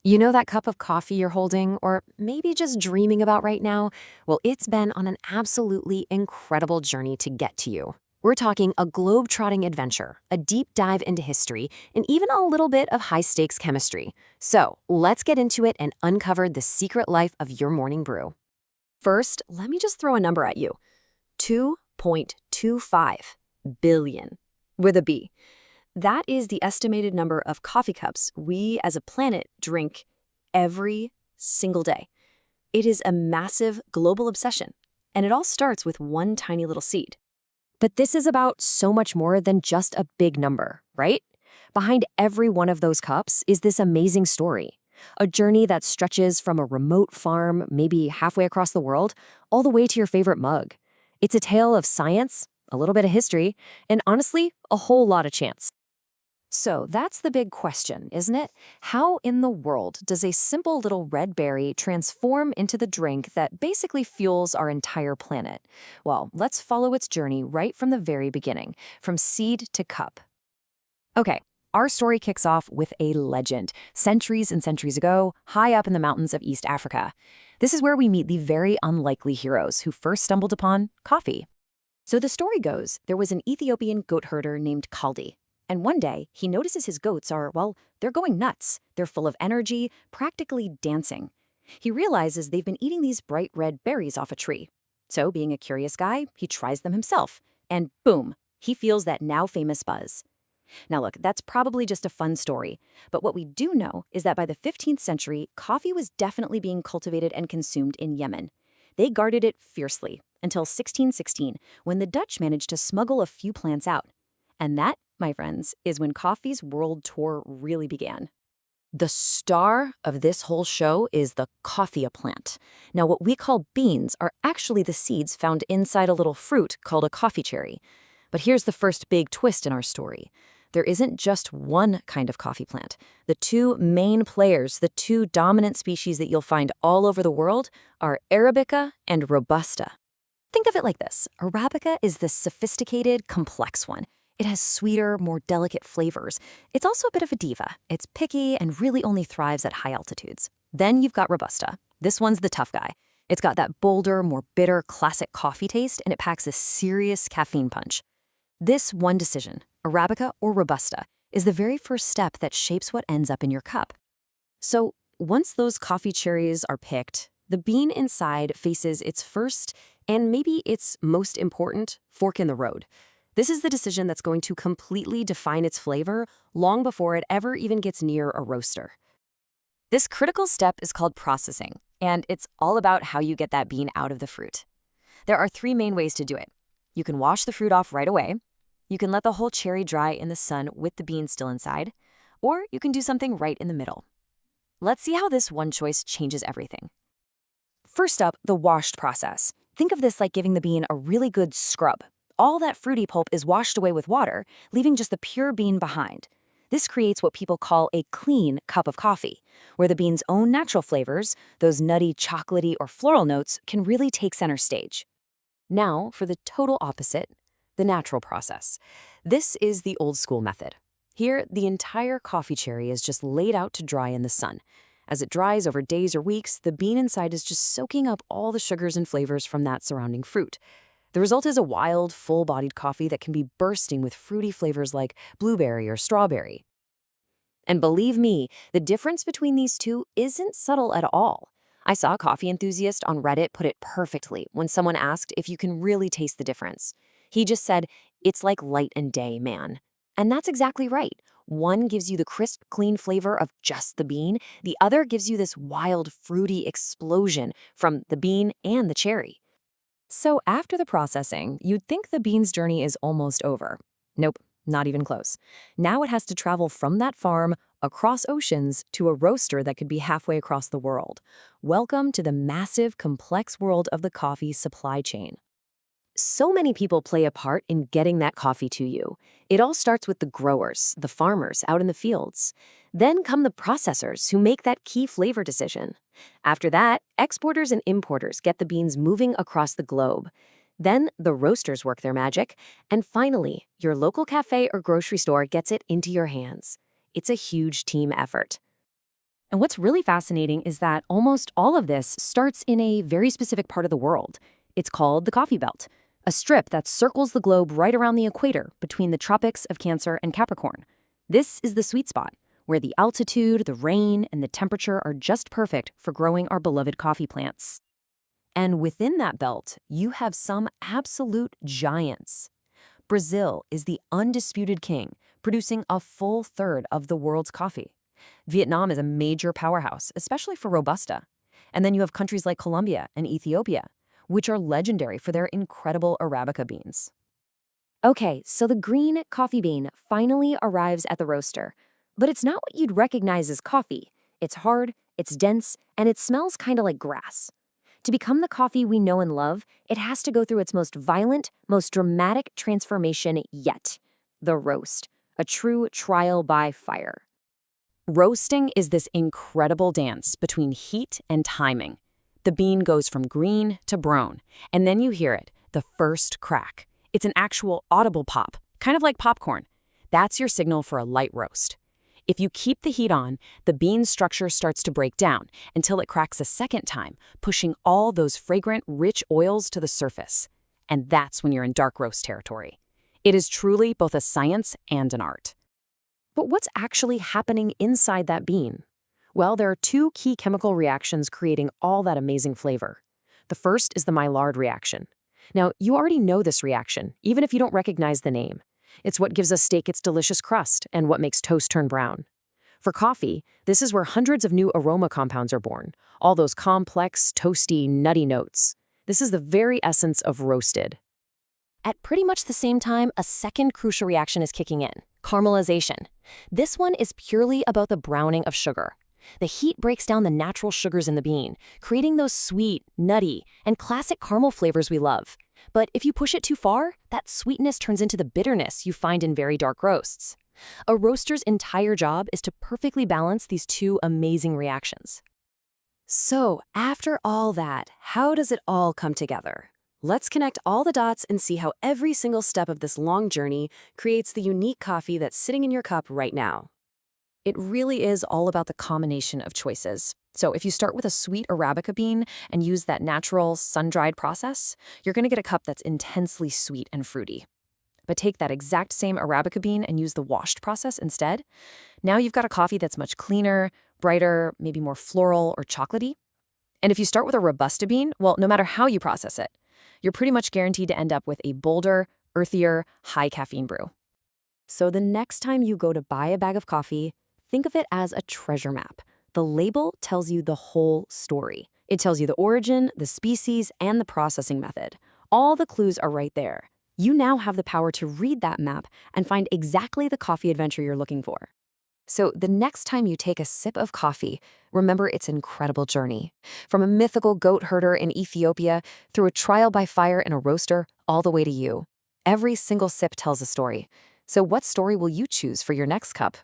You know that cup of coffee you're holding, or maybe just dreaming about right now? Well, it's been on an absolutely incredible journey to get to you. We're talking a globe-trotting adventure, a deep dive into history, and even a little bit of high-stakes chemistry. So let's get into it and uncover the secret life of your morning brew. First, let me just throw a number at you. 2.25 billion with a B. That is the estimated number of coffee cups we as a planet drink every single day. It is a massive global obsession, and it all starts with one tiny little seed. But this is about so much more than just a big number, right? Behind every one of those cups is this amazing story. A journey that stretches from a remote farm, maybe halfway across the world, all the way to your favorite mug. It's a tale of science, a little bit of history, and honestly, a whole lot of chance. So that's the big question, isn't it? How in the world does a simple little red berry transform into the drink that basically fuels our entire planet? Well, let's follow its journey right from the very beginning, from seed to cup. Okay, our story kicks off with a legend, centuries and centuries ago, high up in the mountains of East Africa. This is where we meet the very unlikely heroes who first stumbled upon coffee. So the story goes, there was an Ethiopian goat herder named Kaldi. And one day, he notices his goats are, well, they're going nuts. They're full of energy, practically dancing. He realizes they've been eating these bright red berries off a tree. So, being a curious guy, he tries them himself. And boom, he feels that now famous buzz. Now look, that's probably just a fun story. But what we do know is that by the 15th century, coffee was definitely being cultivated and consumed in Yemen. They guarded it fiercely until 1616, when the Dutch managed to smuggle a few plants out. And that, my friends, is when coffee's world tour really began. The star of this whole show is the coffea plant. Now, what we call beans are actually the seeds found inside a little fruit called a coffee cherry. But here's the first big twist in our story. There isn't just one kind of coffee plant. The two main players, the two dominant species that you'll find all over the world, are Arabica and Robusta. Think of it like this. Arabica is the sophisticated, complex one. It has sweeter, more delicate flavors. It's also a bit of a diva. It's picky and really only thrives at high altitudes. Then you've got Robusta. This one's the tough guy. It's got that bolder, more bitter, classic coffee taste, and it packs a serious caffeine punch. This one decision, Arabica or Robusta, is the very first step that shapes what ends up in your cup. So once those coffee cherries are picked, the bean inside faces its first, and maybe its most important, fork in the road. This is the decision that's going to completely define its flavor long before it ever even gets near a roaster. This critical step is called processing, and it's all about how you get that bean out of the fruit. There are three main ways to do it. You can wash the fruit off right away, you can let the whole cherry dry in the sun with the bean still inside, or you can do something right in the middle. Let's see how this one choice changes everything. First up, the washed process. Think of this like giving the bean a really good scrub. All that fruity pulp is washed away with water, leaving just the pure bean behind. This creates what people call a clean cup of coffee, where the bean's own natural flavors, those nutty, chocolatey, or floral notes, can really take center stage. Now, for the total opposite, the natural process. This is the old school method. Here, the entire coffee cherry is just laid out to dry in the sun. As it dries over days or weeks, the bean inside is just soaking up all the sugars and flavors from that surrounding fruit. The result is a wild, full-bodied coffee that can be bursting with fruity flavors like blueberry or strawberry. And believe me, the difference between these two isn't subtle at all. I saw a coffee enthusiast on Reddit put it perfectly when someone asked if you can really taste the difference. He just said, "It's like light and day, man." And that's exactly right. One gives you the crisp, clean flavor of just the bean. The other gives you this wild, fruity explosion from the bean and the cherry. So after the processing, you'd think the bean's journey is almost over. Nope, not even close. Now it has to travel from that farm, across oceans, to a roaster that could be halfway across the world. Welcome to the massive, complex world of the coffee supply chain. So many people play a part in getting that coffee to you. It all starts with the growers, the farmers out in the fields. Then come the processors who make that key flavor decision. After that, exporters and importers get the beans moving across the globe. Then the roasters work their magic. And finally, your local cafe or grocery store gets it into your hands. It's a huge team effort. And what's really fascinating is that almost all of this starts in a very specific part of the world. It's called the coffee belt, a strip that circles the globe right around the equator between the tropics of Cancer and Capricorn. This is the sweet spot, where the altitude, the rain, and the temperature are just perfect for growing our beloved coffee plants. And within that belt, you have some absolute giants. Brazil is the undisputed king, producing a full third of the world's coffee. Vietnam is a major powerhouse, especially for Robusta. And then you have countries like Colombia and Ethiopia, which are legendary for their incredible Arabica beans. Okay, so the green coffee bean finally arrives at the roaster. But it's not what you'd recognize as coffee. It's hard, it's dense, and it smells kind of like grass. To become the coffee we know and love, it has to go through its most violent, most dramatic transformation yet: the roast, a true trial by fire. Roasting is this incredible dance between heat and timing. The bean goes from green to brown, and then you hear it, the first crack. It's an actual audible pop, kind of like popcorn. That's your signal for a light roast. If you keep the heat on, the bean structure starts to break down until it cracks a second time, pushing all those fragrant, rich oils to the surface. And that's when you're in dark roast territory. It is truly both a science and an art. But what's actually happening inside that bean? Well, there are two key chemical reactions creating all that amazing flavor. The first is the Maillard reaction. Now, you already know this reaction, even if you don't recognize the name. It's what gives a steak its delicious crust and what makes toast turn brown. For coffee, this is where hundreds of new aroma compounds are born, all those complex, toasty, nutty notes. This is the very essence of roasted. At pretty much the same time, a second crucial reaction is kicking in: caramelization. This one is purely about the browning of sugar. The heat breaks down the natural sugars in the bean, creating those sweet, nutty, and classic caramel flavors we love. But if you push it too far, that sweetness turns into the bitterness you find in very dark roasts. A roaster's entire job is to perfectly balance these two amazing reactions. So, after all that, how does it all come together? Let's connect all the dots and see how every single step of this long journey creates the unique coffee that's sitting in your cup right now. It really is all about the combination of choices. So if you start with a sweet Arabica bean and use that natural, sun-dried process, you're going to get a cup that's intensely sweet and fruity. But take that exact same Arabica bean and use the washed process instead. Now you've got a coffee that's much cleaner, brighter, maybe more floral or chocolatey. And if you start with a Robusta bean, well, no matter how you process it, you're pretty much guaranteed to end up with a bolder, earthier, high-caffeine brew. So the next time you go to buy a bag of coffee, think of it as a treasure map. The label tells you the whole story. It tells you the origin, the species, and the processing method. All the clues are right there. You now have the power to read that map and find exactly the coffee adventure you're looking for. So the next time you take a sip of coffee, remember its incredible journey. From a mythical goat herder in Ethiopia, through a trial by fire in a roaster, all the way to you. Every single sip tells a story. So what story will you choose for your next cup?